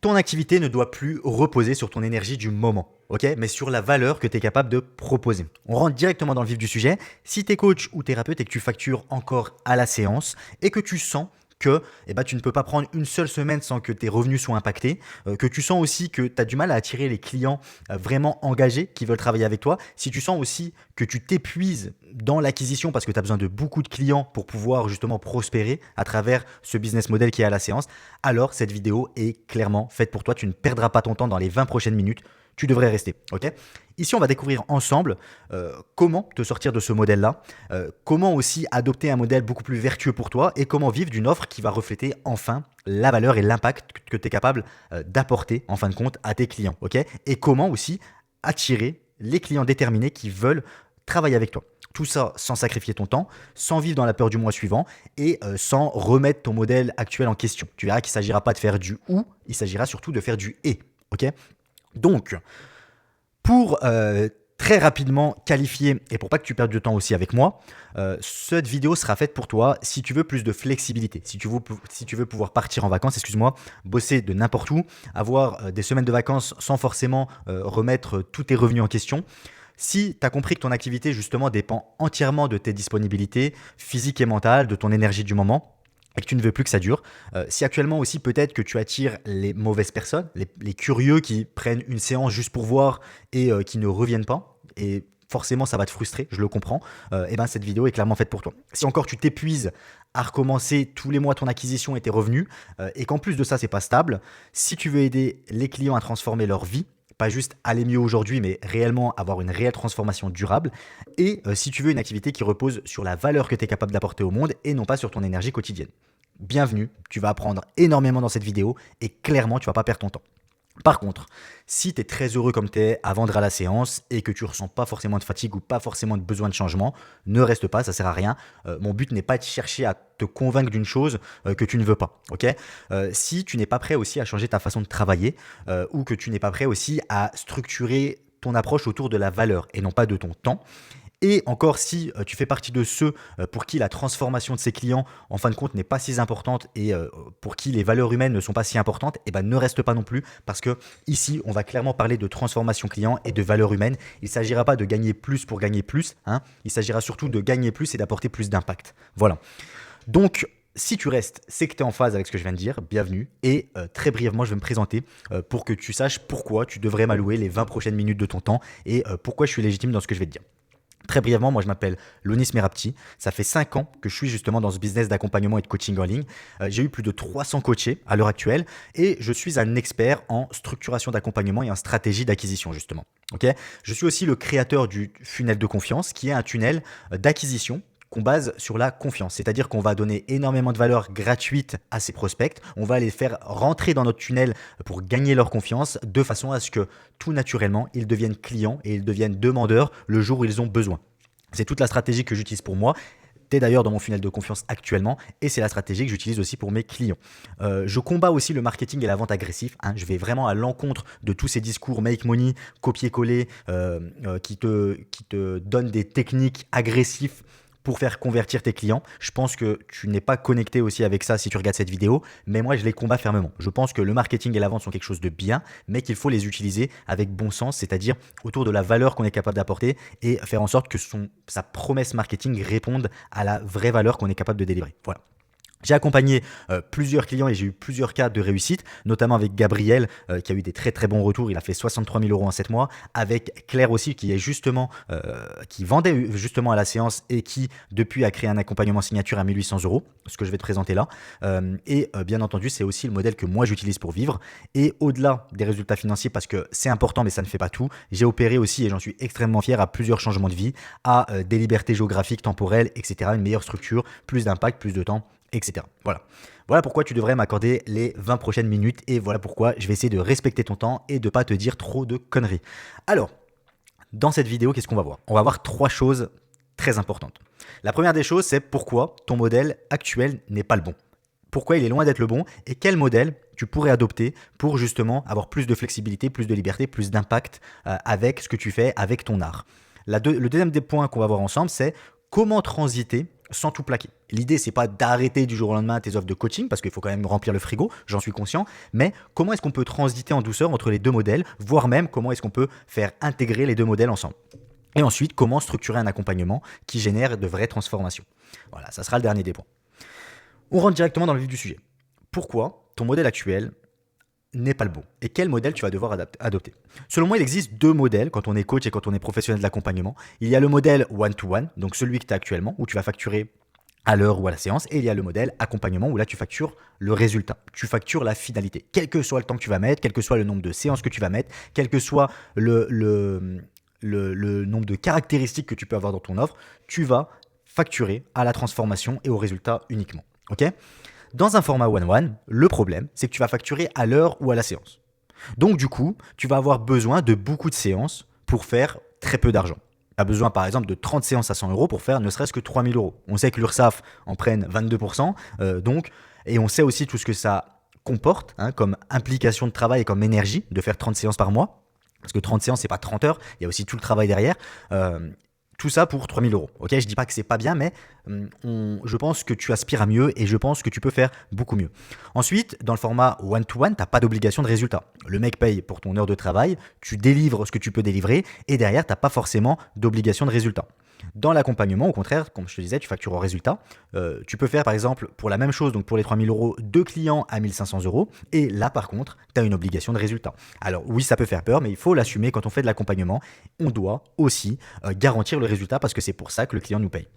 Ton activité ne doit plus reposer sur ton énergie du moment, ok, mais sur la valeur que tu es capable de proposer. On rentre directement dans le vif du sujet. Si tu es coach ou thérapeute et que tu factures encore à la séance et que tu sens que tu ne peux pas prendre une seule semaine sans que tes revenus soient impactés, que tu sens aussi que tu as du mal à attirer les clients vraiment engagés qui veulent travailler avec toi, si tu sens aussi que tu t'épuises dans l'acquisition parce que tu as besoin de beaucoup de clients pour pouvoir justement prospérer à travers ce business model qui est à la séance, alors cette vidéo est clairement faite pour toi. Tu ne perdras pas ton temps dans les 20 prochaines minutes. Tu devrais rester. Ok. Ici, on va découvrir ensemble comment te sortir de ce modèle-là, comment aussi adopter un modèle beaucoup plus vertueux pour toi et comment vivre d'une offre qui va refléter enfin la valeur et l'impact que tu es capable d'apporter en fin de compte à tes clients. Ok. Et comment aussi attirer les clients déterminés qui veulent travailler avec toi. Tout ça sans sacrifier ton temps, sans vivre dans la peur du mois suivant et sans remettre ton modèle actuel en question. Tu verras qu'il ne s'agira pas de faire du ou, il s'agira surtout de faire du et. Ok. Donc, pour très rapidement qualifier et pour pas que tu perdes du temps aussi avec moi, cette vidéo sera faite pour toi si tu veux plus de flexibilité, si tu veux pouvoir partir en vacances, bosser de n'importe où, avoir des semaines de vacances sans forcément remettre tous tes revenus en question. Si tu as compris que ton activité justement dépend entièrement de tes disponibilités physiques et mentales, de ton énergie du moment, et que tu ne veux plus que ça dure. Si actuellement aussi peut-être que tu attires les mauvaises personnes, les curieux qui prennent une séance juste pour voir et qui ne reviennent pas, et forcément ça va te frustrer, je le comprends, et ben cette vidéo est clairement faite pour toi. Si encore tu t'épuises à recommencer tous les mois ton acquisition et tes revenus, et qu'en plus de ça c'est pas stable, si tu veux aider les clients à transformer leur vie, pas juste aller mieux aujourd'hui, mais réellement avoir une réelle transformation durable. Et si tu veux une activité qui repose sur la valeur que tu es capable d'apporter au monde et non pas sur ton énergie quotidienne. Bienvenue, tu vas apprendre énormément dans cette vidéo et clairement, tu vas pas perdre ton temps. Par contre, si tu es très heureux comme tu es à vendre à la séance et que tu ressens pas forcément de fatigue ou pas forcément de besoin de changement, ne reste pas, ça sert à rien. Mon but n'est pas de chercher à te convaincre d'une chose que tu ne veux pas. Ok. Si tu n'es pas prêt aussi à changer ta façon de travailler ou que tu n'es pas prêt aussi à structurer ton approche autour de la valeur et non pas de ton temps. Et encore, si tu fais partie de ceux pour qui la transformation de ses clients, en fin de compte, n'est pas si importante et pour qui les valeurs humaines ne sont pas si importantes, eh ben, ne reste pas non plus parce que ici, on va clairement parler de transformation client et de valeurs humaines. Il ne s'agira pas de gagner plus pour gagner plus, hein. Il s'agira surtout de gagner plus et d'apporter plus d'impact. Voilà. Donc, si tu restes, c'est que tu es en phase avec ce que je viens de dire, bienvenue. Et très brièvement, je vais me présenter pour que tu saches pourquoi tu devrais m'allouer les 20 prochaines minutes de ton temps et pourquoi je suis légitime dans ce que je vais te dire. Très brièvement, moi je m'appelle Lonis Merabti. Ça fait 5 ans que je suis justement dans ce business d'accompagnement et de coaching en ligne. J'ai eu plus de 300 coachés à l'heure actuelle et je suis un expert en structuration d'accompagnement et en stratégie d'acquisition justement. Okay. Je suis aussi le créateur du funnel de confiance qui est un tunnel d'acquisition qu'on base sur la confiance. C'est-à-dire qu'on va donner énormément de valeur gratuite à ces prospects. On va les faire rentrer dans notre tunnel pour gagner leur confiance de façon à ce que tout naturellement, ils deviennent clients et ils deviennent demandeurs le jour où ils ont besoin. C'est toute la stratégie que j'utilise pour moi. Tu es d'ailleurs dans mon funnel de confiance actuellement et c'est la stratégie que j'utilise aussi pour mes clients. Je combats aussi le marketing et la vente agressif. Hein. Je vais vraiment à l'encontre de tous ces discours make money, copier-coller, qui te donnent des techniques agressives pour faire convertir tes clients. Je pense que tu n'es pas connecté aussi avec ça si tu regardes cette vidéo, mais moi je les combats fermement. Je pense que le marketing et la vente sont quelque chose de bien, mais qu'il faut les utiliser avec bon sens, c'est-à-dire autour de la valeur qu'on est capable d'apporter et faire en sorte que sa promesse marketing réponde à la vraie valeur qu'on est capable de délivrer. Voilà. J'ai accompagné plusieurs clients et j'ai eu plusieurs cas de réussite, notamment avec Gabriel qui a eu des très très bons retours. Il a fait 63 000 € en 7 mois. Avec Claire aussi qui vendait justement à la séance et qui depuis a créé un accompagnement signature à 1 800 €, ce que je vais te présenter là. Bien entendu, c'est aussi le modèle que moi j'utilise pour vivre. Et au-delà des résultats financiers, parce que c'est important mais ça ne fait pas tout, j'ai opéré aussi, et j'en suis extrêmement fier, à plusieurs changements de vie, à des libertés géographiques, temporelles, etc. Une meilleure structure, plus d'impact, plus de temps, etc. Voilà pourquoi tu devrais m'accorder les 20 prochaines minutes et voilà pourquoi je vais essayer de respecter ton temps et de ne pas te dire trop de conneries. Alors, dans cette vidéo, qu'est-ce qu'on va voir? On va voir 3 choses très importantes. La première des choses, c'est pourquoi ton modèle actuel n'est pas le bon. Pourquoi il est loin d'être le bon et quel modèle tu pourrais adopter pour justement avoir plus de flexibilité, plus de liberté, plus d'impact avec ce que tu fais, avec ton art. Le deuxième des points qu'on va voir ensemble, c'est comment transiter sans tout plaquer. L'idée, c'est pas d'arrêter du jour au lendemain tes offres de coaching, parce qu'il faut quand même remplir le frigo, j'en suis conscient, mais comment est-ce qu'on peut transiter en douceur entre les deux modèles, voire même comment est-ce qu'on peut faire intégrer les deux modèles ensemble. Et ensuite, comment structurer un accompagnement qui génère de vraies transformations. Voilà, ça sera le dernier des points. On rentre directement dans le vif du sujet. Pourquoi ton modèle actuel n'est pas le bon et quel modèle tu vas devoir adopter. Selon moi, il existe deux modèles quand on est coach et quand on est professionnel de l'accompagnement. Il y a le modèle one-to-one, donc celui que tu as actuellement, où tu vas facturer à l'heure ou à la séance, et il y a le modèle accompagnement où là tu factures le résultat, tu factures la finalité, quel que soit le temps que tu vas mettre, quel que soit le nombre de séances que tu vas mettre, quel que soit le nombre de caractéristiques que tu peux avoir dans ton offre, tu vas facturer à la transformation et au résultat uniquement. Ok ? Dans un format one-one, le problème, c'est que tu vas facturer à l'heure ou à la séance. Donc du coup, tu vas avoir besoin de beaucoup de séances pour faire très peu d'argent. Tu as besoin par exemple de 30 séances à 100 € pour faire ne serait-ce que 3 000 €. On sait que l'URSSAF en prenne 22%, et on sait aussi tout ce que ça comporte comme implication de travail et comme énergie de faire 30 séances par mois. Parce que 30 séances, c'est pas 30 heures, il y a aussi tout le travail derrière. Tout ça pour 3 000 €. Ok, je dis pas que c'est pas bien, mais je pense que tu aspires à mieux et je pense que tu peux faire beaucoup mieux. Ensuite, dans le format one-to-one, tu n'as pas d'obligation de résultat. Le mec paye pour ton heure de travail, tu délivres ce que tu peux délivrer et derrière, tu n'as pas forcément d'obligation de résultat. Dans l'accompagnement, au contraire, comme je te disais, tu factures au résultat. Tu peux faire par exemple pour la même chose, donc pour les 3 000 €, 2 clients à 1 500 €. Et là, par contre, tu as une obligation de résultat. Alors oui, ça peut faire peur, mais il faut l'assumer. Quand on fait de l'accompagnement, on doit aussi garantir le résultat parce que c'est pour ça que le client nous paye.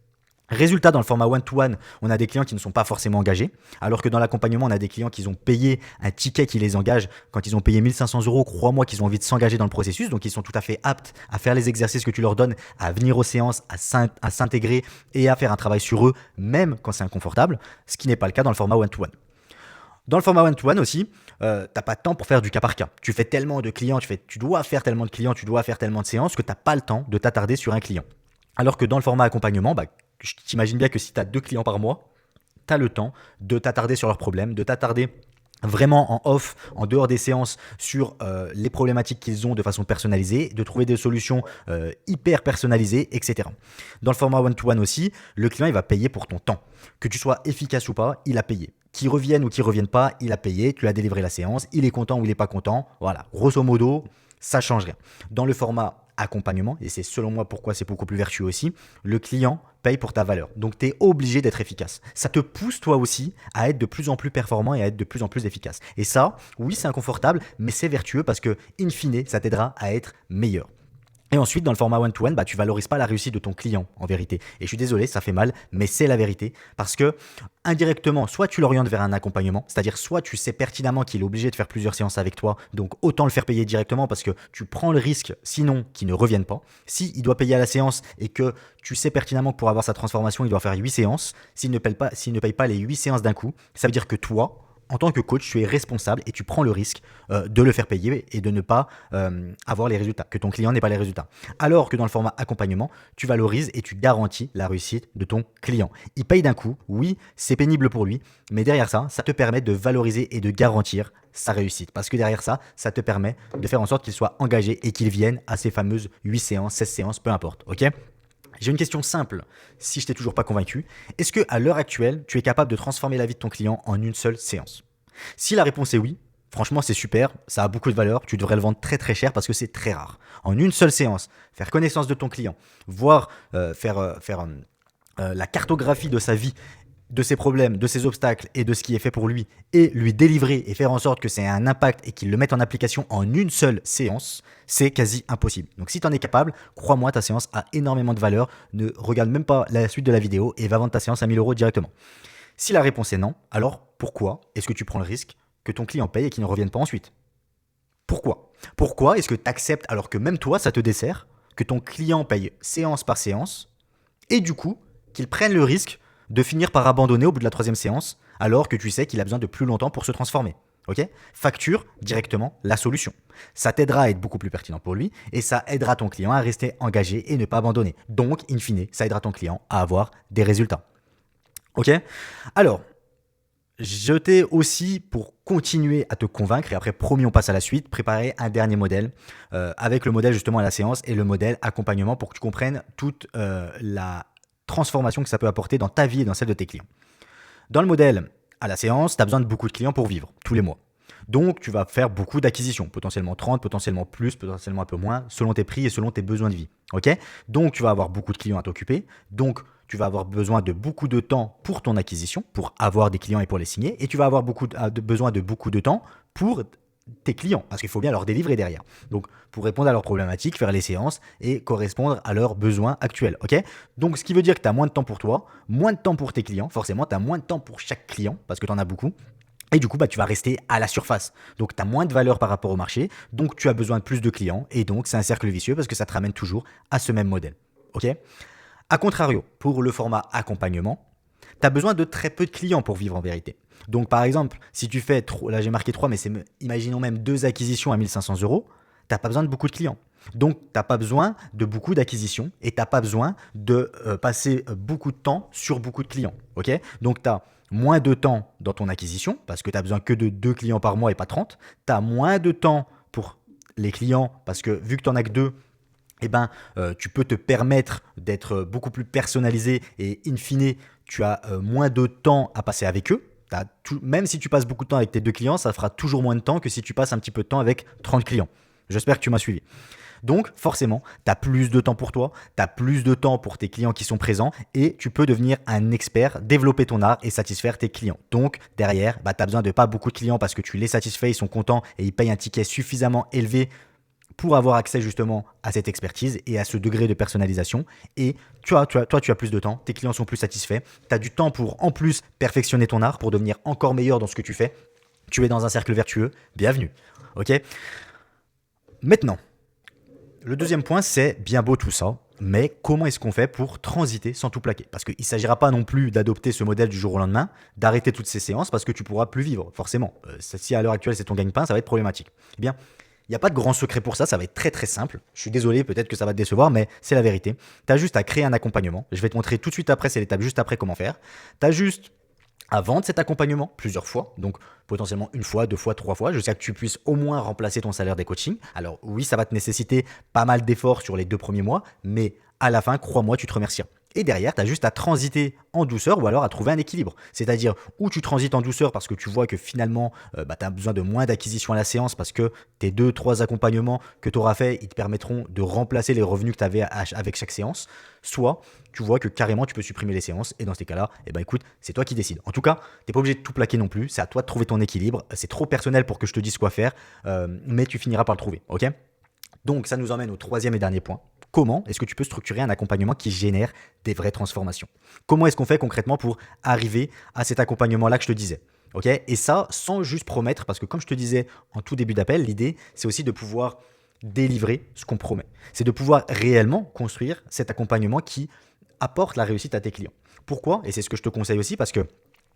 Résultat, dans le format one-to-one, on a des clients qui ne sont pas forcément engagés, alors que dans l'accompagnement, on a des clients qui ont payé un ticket qui les engage. Quand ils ont payé 1 500 €, crois-moi qu'ils ont envie de s'engager dans le processus, donc ils sont tout à fait aptes à faire les exercices que tu leur donnes, à venir aux séances, à s'intégrer et à faire un travail sur eux, même quand c'est inconfortable, ce qui n'est pas le cas dans le format one-to-one. Dans le format one-to-one aussi, t'as pas de temps pour faire du cas par cas. Tu fais tellement de clients, tu dois faire tellement de clients, tu dois faire tellement de séances que tu n'as pas le temps de t'attarder sur un client. Alors que dans le format accompagnement, je t'imagine bien que si tu as 2 clients par mois, tu as le temps de t'attarder sur leurs problèmes, de t'attarder vraiment en off, en dehors des séances, sur les problématiques qu'ils ont de façon personnalisée, de trouver des solutions hyper personnalisées, etc. Dans le format one-to-one aussi, le client il va payer pour ton temps. Que tu sois efficace ou pas, il a payé. Qu'il revienne ou qu'il ne revienne pas, il a payé, tu as délivré la séance, il est content ou il n'est pas content. Voilà, grosso modo, ça ne change rien. Dans le format accompagnement, et c'est selon moi pourquoi c'est beaucoup plus vertueux aussi, le client paye pour ta valeur. Donc tu es obligé d'être efficace. Ça te pousse toi aussi à être de plus en plus performant et à être de plus en plus efficace. Et ça, oui, c'est inconfortable, mais c'est vertueux parce que, in fine, ça t'aidera à être meilleur. Et ensuite, dans le format one-to-one, tu valorises pas la réussite de ton client en vérité. Et je suis désolé, ça fait mal, mais c'est la vérité. Parce que indirectement, soit tu l'orientes vers un accompagnement, c'est-à-dire soit tu sais pertinemment qu'il est obligé de faire plusieurs séances avec toi, donc autant le faire payer directement parce que tu prends le risque, sinon qu'il ne revienne pas. S'il doit payer à la séance et que tu sais pertinemment que pour avoir sa transformation, il doit faire 8 séances, s'il ne paye pas les 8 séances d'un coup, ça veut dire que toi, en tant que coach, tu es responsable et tu prends le risque de le faire payer et de ne pas avoir les résultats, que ton client n'ait pas les résultats. Alors que dans le format accompagnement, tu valorises et tu garantis la réussite de ton client. Il paye d'un coup, oui, c'est pénible pour lui, mais derrière ça, ça te permet de valoriser et de garantir sa réussite. Parce que derrière ça, ça te permet de faire en sorte qu'il soit engagé et qu'il vienne à ces fameuses 8 séances, 16 séances, peu importe, ok ? J'ai une question simple, si je t'ai toujours pas convaincu. Est-ce qu'à l'heure actuelle, tu es capable de transformer la vie de ton client en une seule séance ? Si la réponse est oui, franchement c'est super, ça a beaucoup de valeur, tu devrais le vendre très très cher parce que c'est très rare. En une seule séance, faire connaissance de ton client, voir faire la cartographie de sa vie, de ses problèmes, de ses obstacles et de ce qui est fait pour lui et lui délivrer et faire en sorte que c'est un impact et qu'il le mette en application en une seule séance, c'est quasi impossible. Donc si tu en es capable, crois-moi, ta séance a énormément de valeur. Ne regarde même pas la suite de la vidéo et va vendre ta séance à 1 000 € directement. Si la réponse est non, alors pourquoi est-ce que tu prends le risque que ton client paye et qu'il ne revienne pas ensuite ? Pourquoi est-ce que tu acceptes alors que même toi ça te dessert, que ton client paye séance par séance et du coup qu'il prenne le risque de finir par abandonner au bout de la 3e séance alors que tu sais qu'il a besoin de plus longtemps pour se transformer. Ok ? Facture directement la solution. Ça t'aidera à être beaucoup plus pertinent pour lui et ça aidera ton client à rester engagé et ne pas abandonner. Donc, in fine, ça aidera ton client à avoir des résultats. Ok ? Alors, je t'ai aussi, pour continuer à te convaincre, et après promis on passe à la suite, préparé un dernier modèle avec le modèle justement à la séance et le modèle accompagnement pour que tu comprennes toute la transformation que ça peut apporter dans ta vie et dans celle de tes clients. Dans le modèle à la séance, tu as besoin de beaucoup de clients pour vivre tous les mois. Donc, tu vas faire beaucoup d'acquisitions, potentiellement 30, potentiellement plus, potentiellement un peu moins, selon tes prix et selon tes besoins de vie. Ok ? Donc, tu vas avoir beaucoup de clients à t'occuper. Donc, tu vas avoir besoin de beaucoup de temps pour ton acquisition, pour avoir des clients et pour les signer. Et tu vas avoir besoin de beaucoup de temps pour tes clients, parce qu'il faut bien leur délivrer derrière. Donc, pour répondre à leurs problématiques, faire les séances et correspondre à leurs besoins actuels. Ok ? Donc, ce qui veut dire que tu as moins de temps pour toi, moins de temps pour tes clients. Forcément, tu as moins de temps pour chaque client, parce que tu en as beaucoup. Et du coup, tu vas rester à la surface. Donc, tu as moins de valeur par rapport au marché. Donc, tu as besoin de plus de clients. Et donc, c'est un cercle vicieux parce que ça te ramène toujours à ce même modèle. Ok ? A contrario, pour le format accompagnement, tu as besoin de très peu de clients pour vivre en vérité. Donc, par exemple, si tu fais, là j'ai marqué 3, mais imaginons même 2 acquisitions à 1 500 €, tu n'as pas besoin de beaucoup de clients. Donc, tu n'as pas besoin de beaucoup d'acquisitions et tu n'as pas besoin de passer beaucoup de temps sur beaucoup de clients. Ok ? Donc, tu as moins de temps dans ton acquisition parce que tu n'as besoin que de 2 clients par mois et pas 30. Tu as moins de temps pour les clients parce que vu que tu n'en as que 2, tu peux te permettre d'être beaucoup plus personnalisé et in fine, tu as moins de temps à passer avec eux. Même si tu passes beaucoup de temps avec tes 2 clients, ça fera toujours moins de temps que si tu passes un petit peu de temps avec 30 clients. J'espère que tu m'as suivi. Donc forcément, tu as plus de temps pour toi, tu as plus de temps pour tes clients qui sont présents et tu peux devenir un expert, développer ton art et satisfaire tes clients. Donc derrière, tu as besoin de pas beaucoup de clients parce que tu les satisfais, ils sont contents et ils payent un ticket suffisamment élevé pour avoir accès justement à cette expertise et à ce degré de personnalisation. Et tu as plus de temps, tes clients sont plus satisfaits, tu as du temps pour en plus perfectionner ton art, pour devenir encore meilleur dans ce que tu fais. Tu es dans un cercle vertueux, bienvenue. Ok ? Maintenant, le deuxième point, c'est bien beau tout ça, mais comment est-ce qu'on fait pour transiter sans tout plaquer ? Parce qu'il ne s'agira pas non plus d'adopter ce modèle du jour au lendemain, d'arrêter toutes ces séances parce que tu ne pourras plus vivre, forcément. Si à l'heure actuelle c'est ton gagne-pain, ça va être problématique. Eh bien, il n'y a pas de grand secret pour ça, ça va être très très simple. Je suis désolé, peut-être que ça va te décevoir, mais c'est la vérité. Tu as juste à créer un accompagnement. Je vais te montrer tout de suite après, c'est l'étape juste après comment faire. Tu as juste à vendre cet accompagnement plusieurs fois, donc potentiellement 1 fois, 2 fois, 3 fois, jusqu'à que tu puisses au moins remplacer ton salaire des coachings. Alors oui, ça va te nécessiter pas mal d'efforts sur les 2 premiers mois, mais à la fin, crois-moi, tu te remercieras. Et derrière, tu as juste à transiter en douceur ou alors à trouver un équilibre. C'est-à-dire où tu transites en douceur parce que tu vois que finalement, tu as besoin de moins d'acquisition à la séance parce que tes 2-3 accompagnements que tu auras fait, ils te permettront de remplacer les revenus que tu avais avec chaque séance. Soit tu vois que carrément tu peux supprimer les séances et dans ces cas-là, écoute, c'est toi qui décides. En tout cas, tu n'es pas obligé de tout plaquer non plus. C'est à toi de trouver ton équilibre. C'est trop personnel pour que je te dise quoi faire, mais tu finiras par le trouver. Ok ? Donc ça nous emmène au 3e et dernier point. Comment est-ce que tu peux structurer un accompagnement qui génère des vraies transformations ? Comment est-ce qu'on fait concrètement pour arriver à cet accompagnement-là que je te disais ? Ok ? Et ça, sans juste promettre, parce que comme je te disais en tout début d'appel, l'idée, c'est aussi de pouvoir délivrer ce qu'on promet. C'est de pouvoir réellement construire cet accompagnement qui apporte la réussite à tes clients. Pourquoi ? Et c'est ce que je te conseille aussi parce que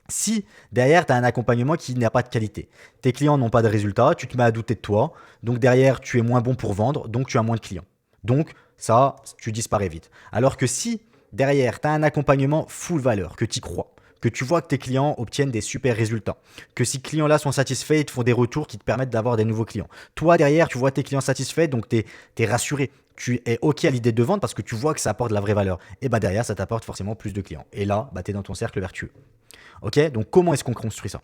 si derrière, tu as un accompagnement qui n'a pas de qualité, tes clients n'ont pas de résultats, tu te mets à douter de toi, donc derrière, tu es moins bon pour vendre, donc tu as moins de clients. Donc ça, tu disparais vite. Alors que si derrière, tu as un accompagnement full valeur, que tu y crois, que tu vois que tes clients obtiennent des super résultats, que ces clients-là sont satisfaits, ils te font des retours qui te permettent d'avoir des nouveaux clients. Toi, derrière, tu vois tes clients satisfaits, donc tu es rassuré. Tu es OK à l'idée de vendre parce que tu vois que ça apporte de la vraie valeur. Et derrière, ça t'apporte forcément plus de clients. Et là, tu es dans ton cercle vertueux. Ok ? Donc, comment est-ce qu'on construit ça ?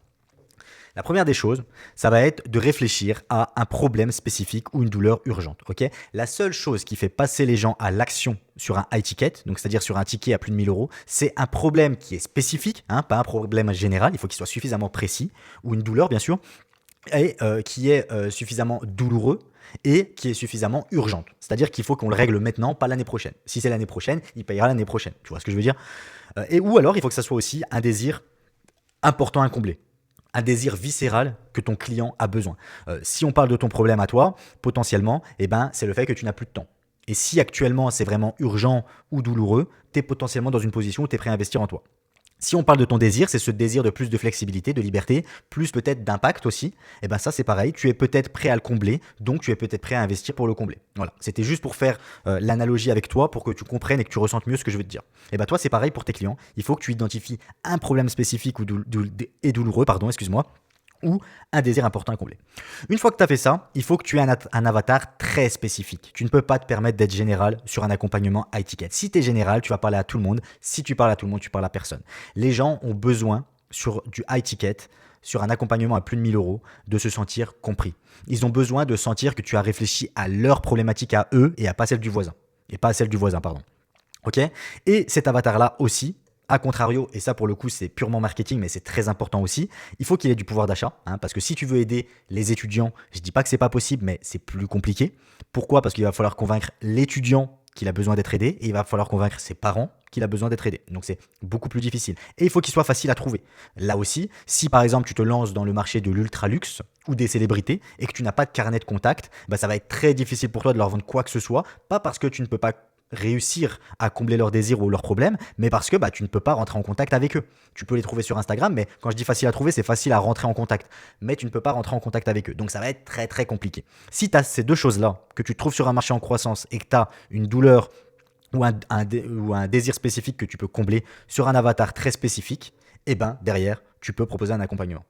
La première des choses, ça va être de réfléchir à un problème spécifique ou une douleur urgente. Ok ? La seule chose qui fait passer les gens à l'action sur un high ticket, donc c'est-à-dire sur un ticket à plus de 1 000 €, c'est un problème qui est spécifique, pas un problème général, il faut qu'il soit suffisamment précis, ou une douleur bien sûr, et qui est suffisamment douloureux et qui est suffisamment urgente. C'est-à-dire qu'il faut qu'on le règle maintenant, pas l'année prochaine. Si c'est l'année prochaine, il payera l'année prochaine. Tu vois ce que je veux dire ? Ou alors, il faut que ça soit aussi un désir important à combler. Un désir viscéral que ton client a besoin. Si on parle de ton problème à toi, potentiellement, c'est le fait que tu n'as plus de temps. Et si actuellement c'est vraiment urgent ou douloureux, tu es potentiellement dans une position où tu es prêt à investir en toi. Si on parle de ton désir, c'est ce désir de plus de flexibilité, de liberté, plus peut-être d'impact aussi. Ça c'est pareil, tu es peut-être prêt à le combler, donc tu es peut-être prêt à investir pour le combler. Voilà, c'était juste pour faire l'analogie avec toi, pour que tu comprennes et que tu ressentes mieux ce que je veux te dire. Toi c'est pareil pour tes clients, il faut que tu identifies un problème spécifique et douloureux, ou un désir important à combler. Une fois que tu as fait ça, il faut que tu aies un avatar très spécifique. Tu ne peux pas te permettre d'être général sur un accompagnement high ticket. Si tu es général, tu vas parler à tout le monde. Si tu parles à tout le monde, tu parles à personne. Les gens ont besoin, sur du high ticket, sur un accompagnement à plus de 1000 euros, de se sentir compris. Ils ont besoin de sentir que tu as réfléchi à leurs problématiques à eux et à pas celle du voisin. Et pas à celle du voisin, pardon. Ok ? Et cet avatar-là aussi, à contrario, et ça pour le coup c'est purement marketing mais c'est très important aussi, il faut qu'il ait du pouvoir d'achat, parce que si tu veux aider les étudiants, je dis pas que c'est pas possible mais c'est plus compliqué. Pourquoi ? Parce qu'il va falloir convaincre l'étudiant qu'il a besoin d'être aidé et il va falloir convaincre ses parents qu'il a besoin d'être aidé. Donc c'est beaucoup plus difficile. Et il faut qu'il soit facile à trouver. Là aussi, si par exemple tu te lances dans le marché de l'ultra luxe ou des célébrités et que tu n'as pas de carnet de contact, ça va être très difficile pour toi de leur vendre quoi que ce soit, pas parce que tu ne peux pas réussir à combler leurs désirs ou leurs problèmes, mais parce que tu ne peux pas rentrer en contact avec eux. Tu peux les trouver sur Instagram, mais quand je dis facile à trouver, c'est facile à rentrer en contact. Mais tu ne peux pas rentrer en contact avec eux. Donc ça va être très très compliqué. Si tu as ces deux choses-là, que tu trouves sur un marché en croissance et que tu as une douleur ou un désir spécifique que tu peux combler sur un avatar très spécifique, derrière, tu peux proposer un accompagnement.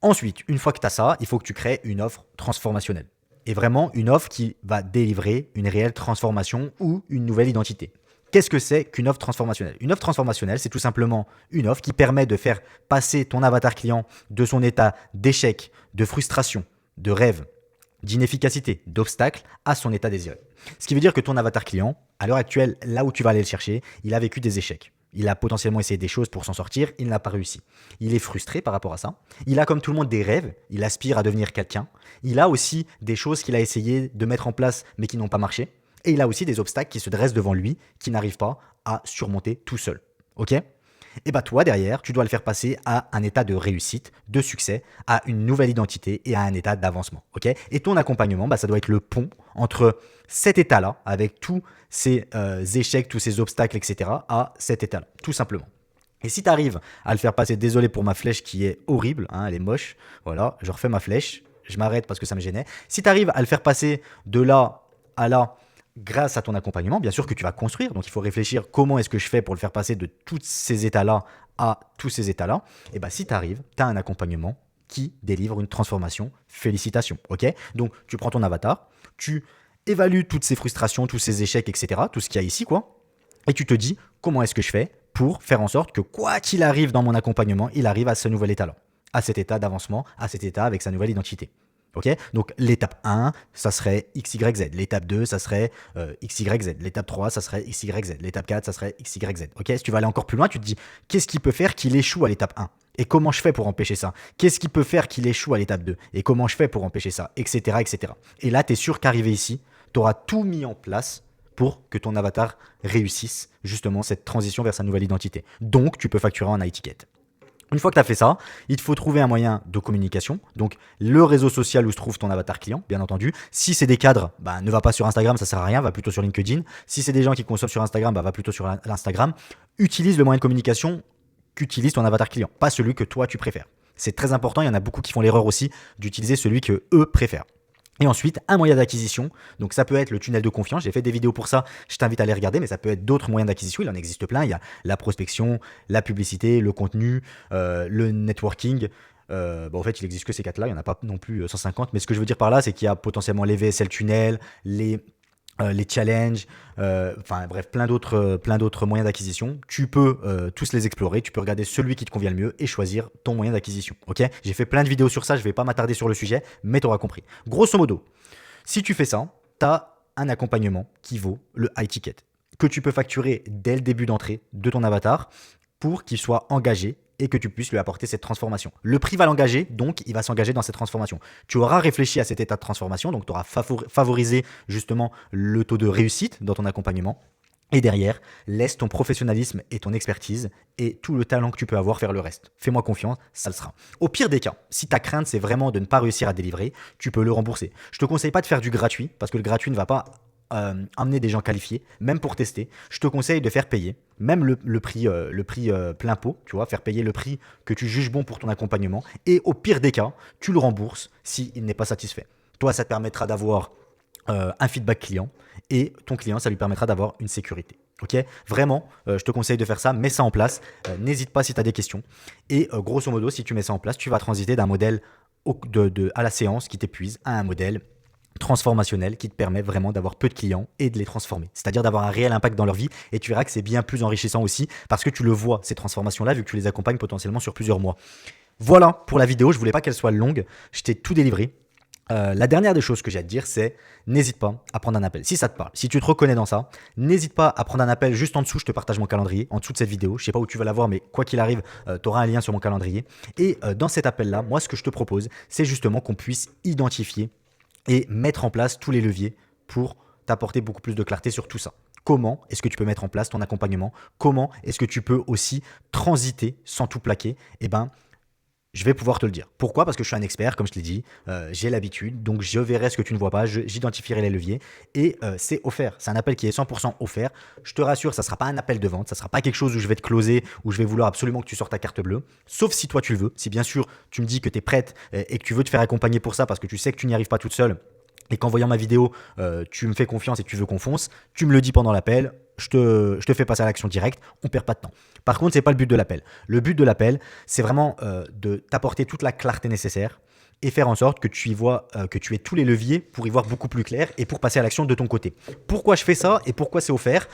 Ensuite, une fois que tu as ça, il faut que tu crées une offre transformationnelle. Et vraiment une offre qui va délivrer une réelle transformation ou une nouvelle identité. Qu'est-ce que c'est qu'une offre transformationnelle ? Une offre transformationnelle, c'est tout simplement une offre qui permet de faire passer ton avatar client de son état d'échec, de frustration, de rêve, d'inefficacité, d'obstacle à son état désiré. Ce qui veut dire que ton avatar client, à l'heure actuelle, là où tu vas aller le chercher, il a vécu des échecs. Il a potentiellement essayé des choses pour s'en sortir, il n'a pas réussi. Il est frustré par rapport à ça. Il a comme tout le monde des rêves, il aspire à devenir quelqu'un. Il a aussi des choses qu'il a essayé de mettre en place mais qui n'ont pas marché. Et il a aussi des obstacles qui se dressent devant lui, qu'il n'arrive pas à surmonter tout seul. Ok ? Et toi, derrière, tu dois le faire passer à un état de réussite, de succès, à une nouvelle identité et à un état d'avancement. Ok ? Et ton accompagnement, ça doit être le pont entre cet état-là, avec tous ces échecs, tous ces obstacles, etc., à cet état-là, tout simplement. Et si tu arrives à le faire passer, désolé pour ma flèche qui est horrible, elle est moche, voilà, je refais ma flèche, je m'arrête parce que ça me gênait. Si tu arrives à le faire passer de là à là, grâce à ton accompagnement, bien sûr que tu vas construire, donc il faut réfléchir comment est-ce que je fais pour le faire passer de tous ces états-là à tous ces états-là. Et si tu arrives, tu as un accompagnement qui délivre une transformation. Félicitations, ok ? Donc tu prends ton avatar, tu évalues toutes ces frustrations, tous ces échecs, etc., tout ce qu'il y a ici, quoi, et tu te dis comment est-ce que je fais pour faire en sorte que quoi qu'il arrive dans mon accompagnement, il arrive à ce nouvel état-là, à cet état d'avancement, à cet état avec sa nouvelle identité. Okay, donc l'étape 1, ça serait XYZ. L'étape 2, ça serait XYZ. L'étape 3, ça serait XYZ. L'étape 4, ça serait XYZ. Okay, si tu vas aller encore plus loin, tu te dis qu'est-ce qui peut faire qu'il échoue à l'étape 1 ? Et comment je fais pour empêcher ça ? Qu'est-ce qui peut faire qu'il échoue à l'étape 2 ? Et comment je fais pour empêcher ça ? Etc. etc. Et là, tu es sûr qu'arrivé ici, tu auras tout mis en place pour que ton avatar réussisse justement cette transition vers sa nouvelle identité. Donc, tu peux facturer en high ticket. Une fois que tu as fait ça, il te faut trouver un moyen de communication. Donc, le réseau social où se trouve ton avatar client, bien entendu. Si c'est des cadres, ne va pas sur Instagram, ça sert à rien, va plutôt sur LinkedIn. Si c'est des gens qui consomment sur Instagram, va plutôt sur l'Instagram. Utilise le moyen de communication qu'utilise ton avatar client, pas celui que toi tu préfères. C'est très important, il y en a beaucoup qui font l'erreur aussi d'utiliser celui que eux préfèrent. Et ensuite, un moyen d'acquisition. Donc, ça peut être le tunnel de confiance. J'ai fait des vidéos pour ça. Je t'invite à les regarder, mais ça peut être d'autres moyens d'acquisition. Il en existe plein. Il y a la prospection, la publicité, le contenu, le networking. En fait, il n'existe que ces 4-là. Il n'y en a pas non plus 150. Mais ce que je veux dire par là, c'est qu'il y a potentiellement les VSL tunnels, les challenges, bref, plein d'autres moyens d'acquisition. Tu peux tous les explorer, tu peux regarder celui qui te convient le mieux et choisir ton moyen d'acquisition. Ok ? J'ai fait plein de vidéos sur ça, je ne vais pas m'attarder sur le sujet, mais tu auras compris. Grosso modo, si tu fais ça, tu as un accompagnement qui vaut le high ticket, que tu peux facturer dès le début d'entrée de ton avatar pour qu'il soit engagé et que tu puisses lui apporter cette transformation. Le prix va l'engager, donc il va s'engager dans cette transformation. Tu auras réfléchi à cet état de transformation, donc tu auras favorisé justement le taux de réussite dans ton accompagnement. Et derrière, laisse ton professionnalisme et ton expertise et tout le talent que tu peux avoir faire le reste. Fais-moi confiance, ça le sera. Au pire des cas, si ta crainte c'est vraiment de ne pas réussir à délivrer, tu peux le rembourser. Je te conseille pas de faire du gratuit parce que le gratuit ne va pas amener des gens qualifiés, même pour tester. Je te conseille de faire payer, même le prix plein pot, tu vois, faire payer le prix que tu juges bon pour ton accompagnement. Et au pire des cas, tu le rembourses s'il n'est pas satisfait. Toi, ça te permettra d'avoir un feedback client et ton client, ça lui permettra d'avoir une sécurité. Ok, vraiment, je te conseille de faire ça, mets ça en place, n'hésite pas si tu as des questions. Et grosso modo, si tu mets ça en place, tu vas transiter d'un modèle à la séance qui t'épuise à un modèle transformationnel qui te permet vraiment d'avoir peu de clients et de les transformer. C'est-à-dire d'avoir un réel impact dans leur vie et tu verras que c'est bien plus enrichissant aussi parce que tu le vois, ces transformations-là, vu que tu les accompagnes potentiellement sur plusieurs mois. Voilà pour la vidéo, je voulais pas qu'elle soit longue, je t'ai tout délivré. La dernière des choses que j'ai à te dire, c'est n'hésite pas à prendre un appel. Si ça te parle, si tu te reconnais dans ça, n'hésite pas à prendre un appel juste en dessous. Je te partage mon calendrier en dessous de cette vidéo. Je sais pas où tu vas la voir, mais quoi qu'il arrive, tu auras un lien sur mon calendrier. Et dans cet appel-là, moi, ce que je te propose, c'est justement qu'on puisse identifier et mettre en place tous les leviers pour t'apporter beaucoup plus de clarté sur tout ça. Comment est-ce que tu peux mettre en place ton accompagnement? Comment est-ce que tu peux aussi transiter sans tout plaquer? Eh ben, je vais pouvoir te le dire. Pourquoi? Parce que je suis un expert, comme je te l'ai dit, j'ai l'habitude, donc je verrai ce que tu ne vois pas, j'identifierai les leviers et c'est offert. C'est un appel qui est 100% offert. Je te rassure, ça ne sera pas un appel de vente, ça ne sera pas quelque chose où je vais te closer, où je vais vouloir absolument que tu sortes ta carte bleue, sauf si toi tu le veux. Si bien sûr tu me dis que tu es prête et que tu veux te faire accompagner pour ça parce que tu sais que tu n'y arrives pas toute seule et qu'en voyant ma vidéo, tu me fais confiance et que tu veux qu'on fonce, tu me le dis pendant l'appel, je te fais passer à l'action directe, on perd pas de temps. Par contre, ce n'est pas le but de l'appel. Le but de l'appel, c'est vraiment de t'apporter toute la clarté nécessaire et faire en sorte que tu y vois, que tu aies tous les leviers pour y voir beaucoup plus clair et pour passer à l'action de ton côté. Pourquoi je fais ça et pourquoi c'est offert?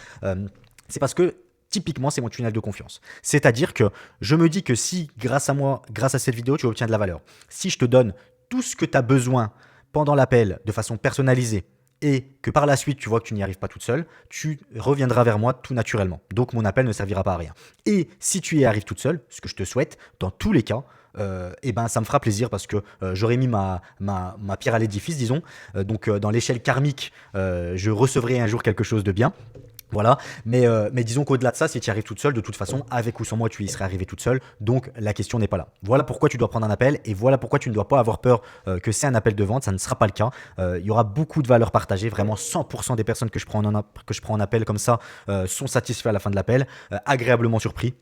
C'est parce que typiquement, c'est mon tunnel de confiance. C'est-à-dire que je me dis que si, grâce à moi, grâce à cette vidéo, tu obtiens de la valeur, si je te donne tout ce que tu as besoin pendant l'appel de façon personnalisée et que par la suite tu vois que tu n'y arrives pas toute seule, tu reviendras vers moi tout naturellement. Donc mon appel ne servira pas à rien. Et si tu y arrives toute seule, ce que je te souhaite, dans tous les cas, eh ben, ça me fera plaisir parce que j'aurai mis ma pierre à l'édifice, disons. Donc dans l'échelle karmique, je recevrai un jour quelque chose de bien. Voilà, mais disons qu'au-delà de ça, si tu y arrives toute seule, de toute façon, avec ou sans moi, tu y serais arrivé toute seule. Donc la question n'est pas là. Voilà pourquoi tu dois prendre un appel et voilà pourquoi tu ne dois pas avoir peur que c'est un appel de vente. Ça ne sera pas le cas. Il y aura beaucoup de valeur partagée. Vraiment, 100% des personnes que je prends en appel comme ça sont satisfaits à la fin de l'appel, agréablement surpris.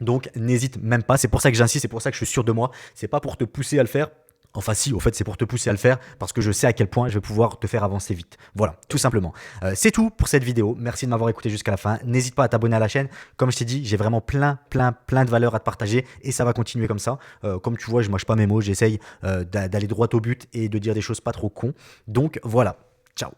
Donc n'hésite même pas. C'est pour ça que j'insiste, c'est pour ça que je suis sûr de moi. C'est pas pour te pousser à le faire. Enfin si, au fait c'est pour te pousser à le faire parce que je sais à quel point je vais pouvoir te faire avancer vite. Voilà, tout simplement. C'est tout pour cette vidéo. Merci de m'avoir écouté jusqu'à la fin. N'hésite pas à t'abonner à la chaîne. Comme je t'ai dit, j'ai vraiment plein de valeurs à te partager et ça va continuer comme ça. Comme tu vois, je mâche pas mes mots, j'essaye d'aller droit au but et de dire des choses pas trop cons. Donc voilà, ciao.